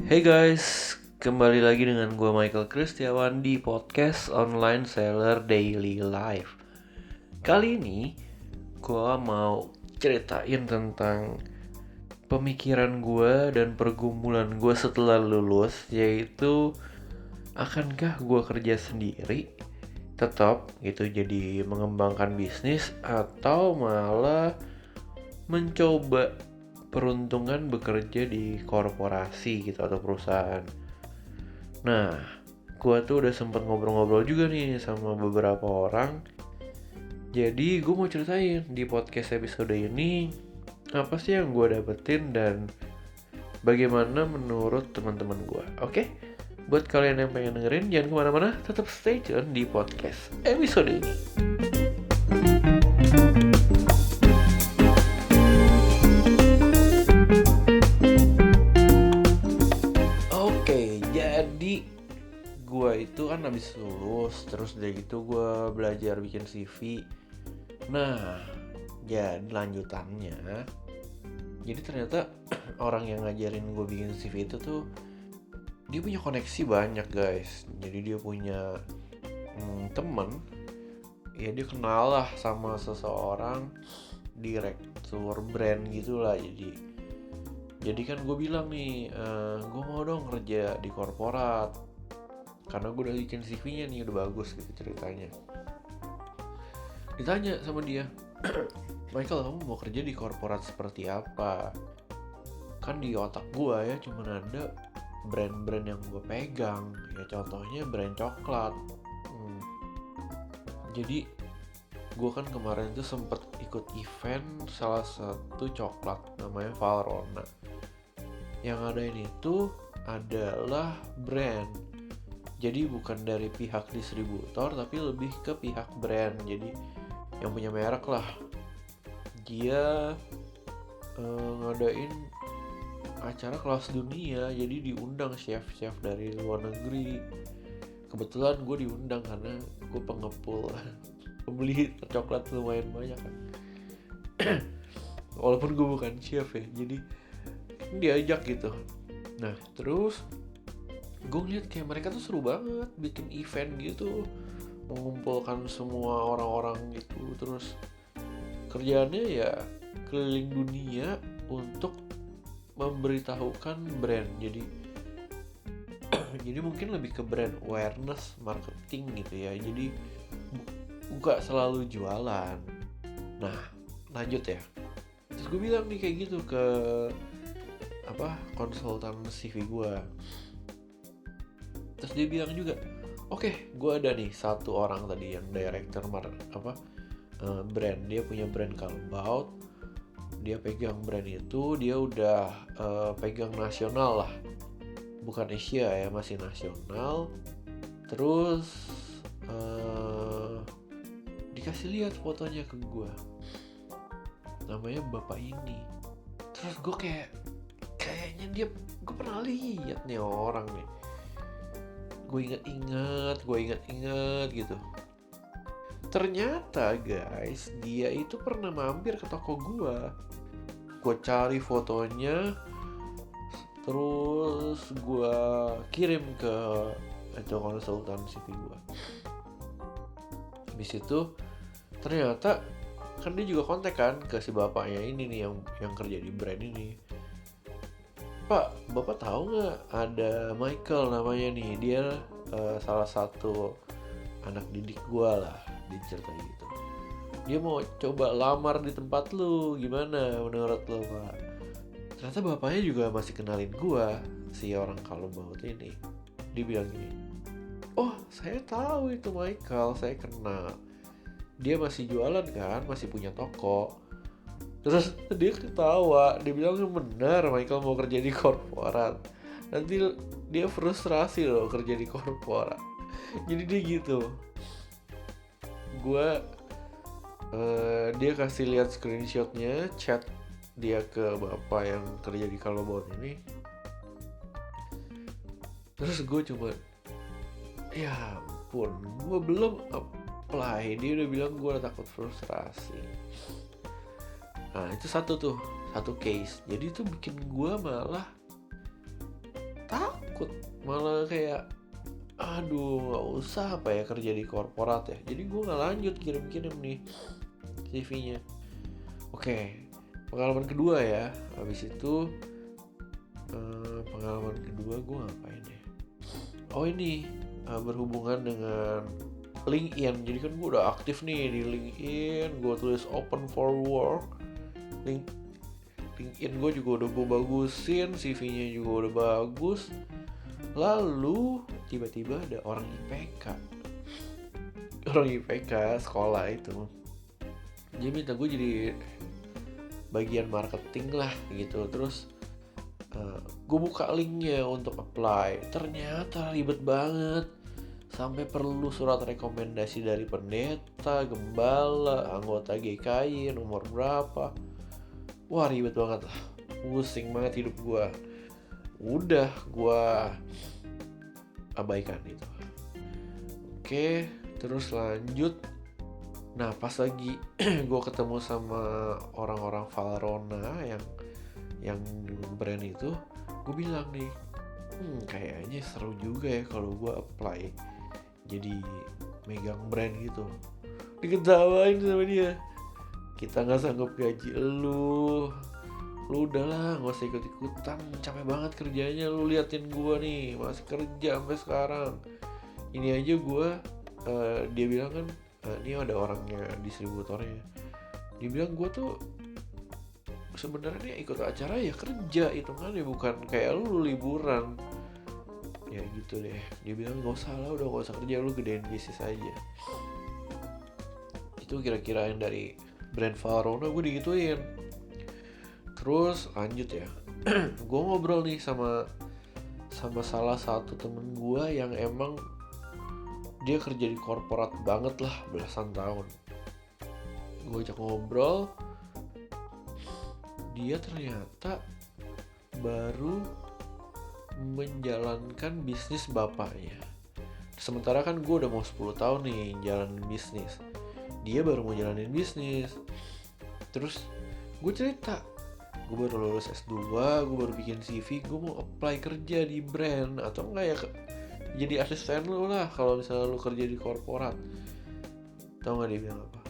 Hey guys, kembali lagi dengan gue Michael Kristiawan di podcast Online Seller Daily Life. Kali ini gue mau ceritain tentang pemikiran gue dan pergumulan gue setelah lulus, yaitu akankah gue kerja sendiri tetap gitu jadi mengembangkan bisnis, atau malah mencoba peruntungan bekerja di korporasi gitu atau perusahaan. Nah, gue tuh udah sempet ngobrol-ngobrol juga nih sama beberapa orang. Jadi gue mau ceritain di podcast episode ini apa sih yang gue dapetin dan bagaimana menurut teman-teman gue. Oke? Buat kalian yang pengen dengerin, jangan kemana-mana, tetap stay tune di podcast episode ini. Oke, jadi gue itu kan habis lulus, terus dari gitu gue belajar bikin CV. Nah, jadi lanjutannya, jadi ternyata orang yang ngajarin gue bikin CV itu tuh dia punya koneksi banyak guys. Jadi dia punya temen, ya dia kenal lah sama seseorang direktur brand gitulah. Jadi kan gue bilang nih, gue mau dong kerja di korporat karena gue udah bikin CV-nya nih, udah bagus gitu ceritanya. Ditanya sama dia, Michael, kamu mau kerja di korporat seperti apa? Kan di otak gue ya cuma ada brand-brand yang gue pegang. Ya contohnya brand coklat. Jadi gue kan kemarin tuh sempet ikut event salah satu coklat namanya Valrhona. Yang ngadain itu adalah brand. Jadi bukan dari pihak distributor tapi lebih ke pihak brand. Jadi yang punya merek lah. Dia ngadain acara kelas dunia, jadi diundang chef-chef dari luar negeri. Kebetulan gue diundang karena gue pengepul pembeli coklat lumayan banyak kan. Walaupun gue bukan chef ya, jadi diajak gitu. Nah terus gue ngeliat kayak mereka tuh seru banget bikin event gitu, mengumpulkan semua orang-orang gitu. Terus kerjaannya ya keliling dunia untuk memberitahukan brand. Jadi mungkin lebih ke brand awareness, marketing gitu ya. Jadi gak selalu jualan. Nah lanjut ya. Terus gue bilang nih kayak gitu ke konsultan CV gue. Terus dia bilang juga, oke, gue ada nih satu orang tadi yang director brand. Dia punya brand Callebaut. Dia pegang brand itu, dia udah pegang nasional lah, bukan Asia ya, masih nasional. Terus dikasih lihat fotonya ke gue, namanya bapak ini. Terus gue kayaknya gue pernah lihat nih orang nih. Gue inget gitu. Ternyata guys, dia itu pernah mampir ke toko gue. Gue cari fotonya, terus gue kirim ke konsultan CV gue. Habis itu ternyata kan dia juga kontak kan ke si bapaknya ini nih yang kerja di brand ini. Pak, bapak tahu nggak ada Michael namanya nih, dia salah satu anak didik gue lah, dicerita gitu. Dia mau coba lamar di tempat lu, gimana menurut lu pak? Ternyata bapaknya juga masih kenalin gue, si orang Callebaut ini. Dia bilang gini, oh saya tahu itu Michael, saya kenal. Dia masih jualan kan, masih punya toko. Terus dia ketawa, dia bilang benar Michael mau kerja di korporat. Nanti dia frustrasi loh kerja di korporat. Jadi dia gitu. Dia kasih lihat screenshotnya, chat dia ke bapak yang kerja di Callebaut ini. Terus gue cuma, ya ampun, gue belum apply, dia udah bilang gue udah takut frustrasi. Nah itu satu case. Jadi itu bikin gue malah takut, malah kayak aduh nggak usah apa ya kerja di korporat ya. Jadi gue nggak lanjut kirim-kirim nih CV-nya. Oke, pengalaman kedua ya. Habis itu pengalaman kedua gue ngapain ya? Oh ini berhubungan dengan LinkedIn. Jadi kan gue udah aktif nih di LinkedIn. Gue tulis open for work. LinkedIn gue juga udah gue bagusin, CV-nya juga udah bagus. Lalu tiba-tiba ada orang IPK sekolah itu. Dia minta gue jadi bagian marketing lah gitu. Terus gue buka linknya untuk apply. Ternyata ribet banget. Sampai perlu surat rekomendasi dari pendeta, gembala, anggota GKI, nomor berapa. Wah ribet banget lah. Pusing banget hidup gue. Udah gue abaikan itu. Oke, terus lanjut. Nah pas lagi gue ketemu sama orang-orang Valrhona yang brand itu, gue bilang nih, kayaknya seru juga ya kalau gue apply jadi megang brand gitu. Diketawain sama dia, kita nggak sanggup gaji lu udahlah nggak usah ikut-ikutan, capek banget kerjanya, lu liatin gue nih masih kerja sampai sekarang. Ini aja gue dia bilang kan ini ada orangnya distributornya, dia bilang gue tuh sebenarnya ikut acara ya kerja hitungannya, bukan kayak lu liburan ya gitu deh. Dia bilang nggak usah lah, udah nggak usah kerja, lu gedein bisnis aja. Itu kira-kira yang dari brand Valrhona gue digituin. Terus lanjut ya, gue ngobrol nih sama salah satu temen gue yang emang dia kerja di korporat banget lah belasan tahun. Gue ajak ngobrol, dia ternyata baru menjalankan bisnis bapaknya. Sementara kan gue udah mau 10 tahun nih jalanin bisnis, dia baru mau jalanin bisnis. Terus gue cerita, gue baru lulus S2, gue baru bikin CV, gue mau apply kerja di brand atau enggak ya jadi asisten lu lah kalau misalnya lu kerja di korporat. Tau gak dia bilang apa?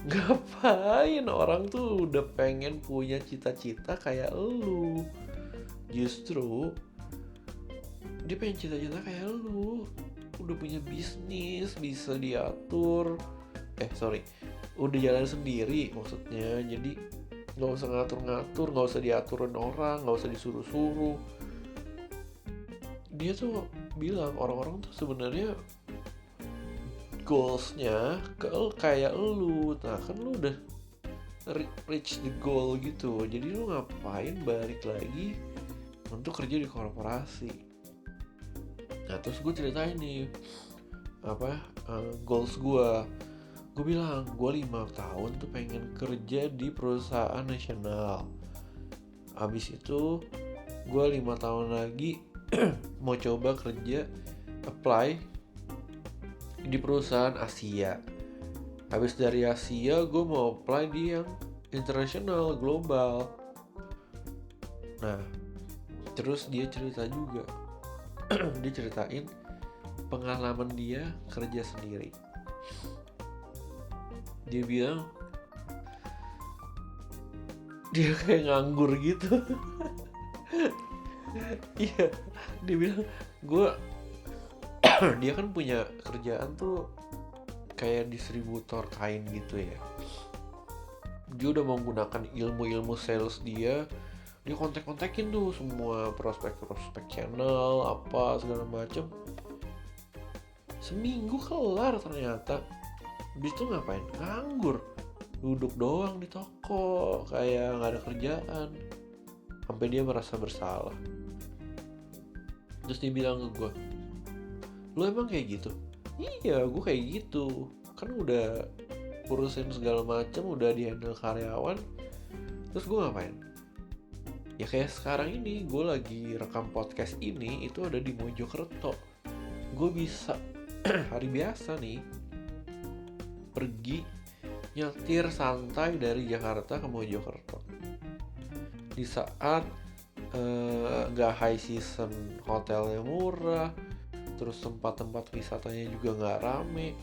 Ngapain, orang tuh udah pengen punya cita-cita kayak lu. Justru dia pengen cita-cita kayak lu, udah punya bisnis, bisa diatur, udah jalan sendiri maksudnya. Jadi gak usah ngatur-ngatur, gak usah diaturin orang, gak usah disuruh-suruh. Dia tuh bilang orang-orang tuh sebenarnya goalsnya kayak lu. Nah kan lu udah reach the goal gitu, jadi lu ngapain balik lagi untuk kerja di korporasi. Nah terus gue ceritain nih goals gue bilang gue 5 tahun tuh pengen kerja di perusahaan nasional. Abis itu gue 5 tahun lagi mau coba kerja apply di perusahaan Asia. Habis dari Asia gue mau apply di yang internasional, global. Nah terus dia cerita juga dia ceritain pengalaman dia kerja sendiri. Dia bilang dia kayak nganggur gitu. Iya, dia bilang dia kan punya kerjaan tuh kayak distributor kain gitu ya. Dia udah menggunakan ilmu-ilmu sales dia kontak-kontakin tuh semua prospek channel apa segala macem. Seminggu kelar ternyata. Habis itu ngapain? Nganggur, duduk doang di toko kayak nggak ada kerjaan. Sampai dia merasa bersalah. Terus dia bilang ke gue, lu emang kayak gitu? Iya, gue kayak gitu. Kan udah urusin segala macam, udah di-handle karyawan. Terus gue ngapain? Ya kayak sekarang ini, gue lagi rekam podcast ini, itu ada di Mojokerto. Gue bisa hari biasa nih pergi nyetir santai dari Jakarta ke Mojokerto. Di saat nggak high season, hotelnya murah, terus tempat-tempat wisatanya juga nggak rame.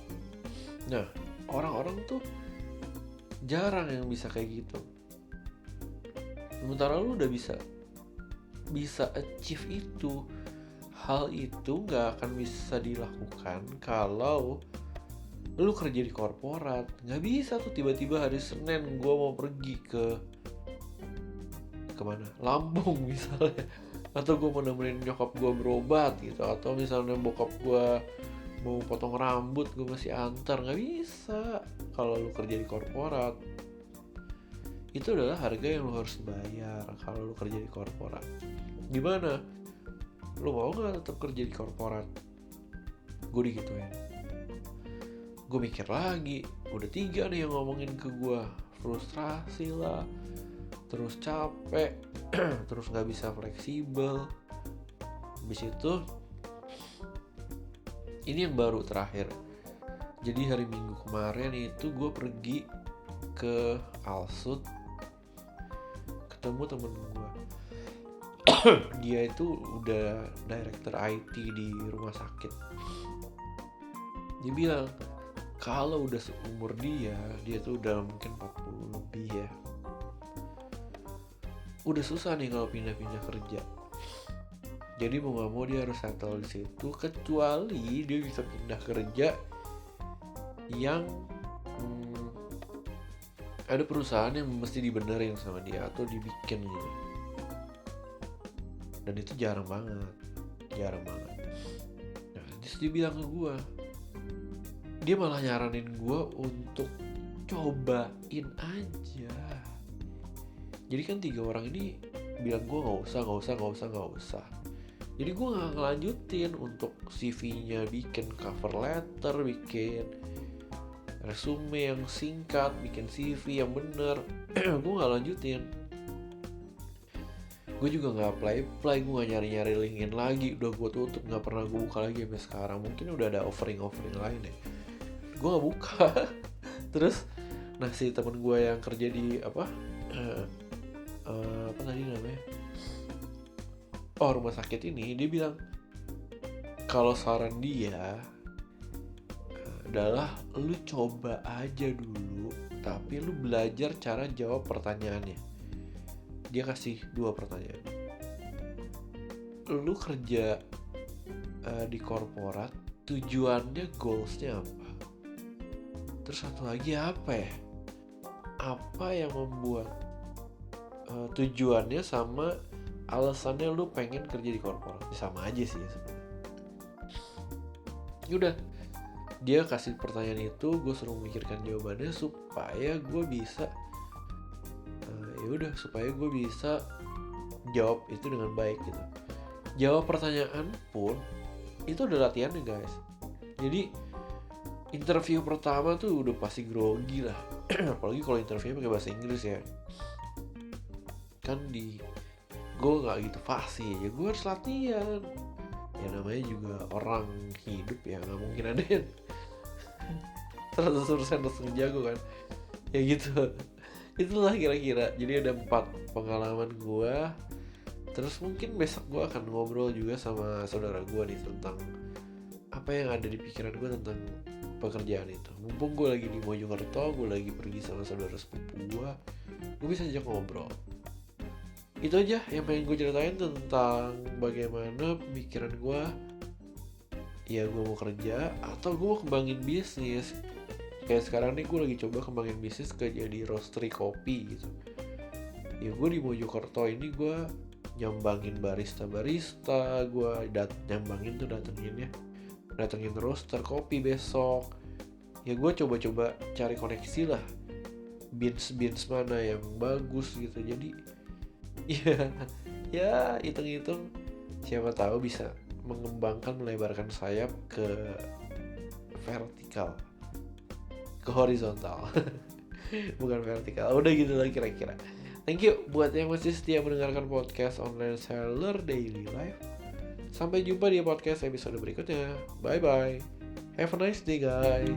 Nah, orang-orang tuh jarang yang bisa kayak gitu. Sementara lu udah bisa achieve itu. Hal itu nggak akan bisa dilakukan kalau lu kerja di korporat. Nggak bisa tuh tiba-tiba hari Senin gue mau pergi kemana? Lampung misalnya. Atau gue mau nemenin nyokap gue berobat gitu. Atau misalnya bokap gue mau potong rambut, gue masih antar. Nggak bisa kalau lu kerja di korporat. Itu adalah harga yang lu harus bayar kalau lu kerja di korporat. Gimana? Lu mau gak tetap kerja di korporat? Gue digituin. Gue mikir lagi, udah 3 nih yang ngomongin ke gue. Frustrasi lah, terus capek, terus gak bisa fleksibel. Habis itu, ini yang baru terakhir. Jadi hari Minggu kemarin itu gue pergi ke Alsut, ketemu temen gue. Dia itu udah director IT di rumah sakit. Dia bilang kalau udah seumur dia tuh udah mungkin 40 lebih ya, udah susah nih kalau pindah-pindah kerja. Jadi mau gak mau dia harus settle di situ, kecuali dia bisa pindah kerja yang ada perusahaan yang mesti dibenerin sama dia atau dibikin gitu. Dan itu jarang banget. Nah, terus dia bilang ke gue, dia malah nyaranin gue untuk cobain aja. Jadi kan 3 orang ini bilang gue nggak usah. Jadi gue nggak ngelanjutin untuk CV-nya, bikin cover letter, bikin resume yang singkat, bikin CV yang bener. Gue nggak lanjutin. Gue juga gak apply, gue gak nyari-nyari LinkedIn lagi. Udah gue tutup, gak pernah gue buka lagi sampai sekarang. Mungkin udah ada offering lain ya, gue gak buka. Terus, nah si temen gue yang kerja di apa tadi namanya, rumah sakit ini, dia bilang kalau saran dia adalah lu coba aja dulu, tapi lu belajar cara jawab pertanyaannya. Dia kasih 2 pertanyaan. Lu kerja di korporat, tujuannya, goalsnya apa? Terus satu lagi apa ya? Apa yang membuat tujuannya sama alasannya lu pengen kerja di korporat? Sama aja sih ya sebenarnya. Yaudah, dia kasih pertanyaan itu, gue suruh memikirkan jawabannya supaya gue bisa jawab itu dengan baik gitu. Jawab pertanyaan pun itu ada latihannya guys. Jadi interview pertama tuh udah pasti grogi lah. Apalagi kalau interviewnya pakai bahasa Inggris ya. Kan gue gak gitu fasih ya, gue harus latihan. Ya namanya juga orang hidup ya, gak mungkin ada yang 100% langsung jago kan. Ya gitu. Itulah kira-kira. Jadi ada 4 pengalaman gue. Terus mungkin besok gue akan ngobrol juga sama saudara gue nih tentang apa yang ada di pikiran gue tentang pekerjaan itu. Mumpung gue lagi di Mojokerto, gue lagi pergi sama saudara sepupu gue bisa ajak ngobrol. Itu aja yang pengen gue ceritain tentang bagaimana pemikiran gue. Ya gue mau kerja atau gue mau kembangin bisnis. Kayak sekarang nih gue lagi coba kembangin bisnis ke jadi roastery kopi gitu. Ya gue di Mojokerto ini gue nyambangin barista, gue datengin roaster kopi besok. Ya gue coba cari koneksi lah, beans mana yang bagus gitu. Jadi ya hitung-hitung siapa tahu bisa melebarkan sayap ke vertikal, ke horizontal. Bukan vertikal. Udah gitu lah kira-kira. Thank you buat yang masih setia mendengarkan podcast Online Seller Daily Life. Sampai jumpa di podcast episode berikutnya. Bye bye. Have a nice day guys.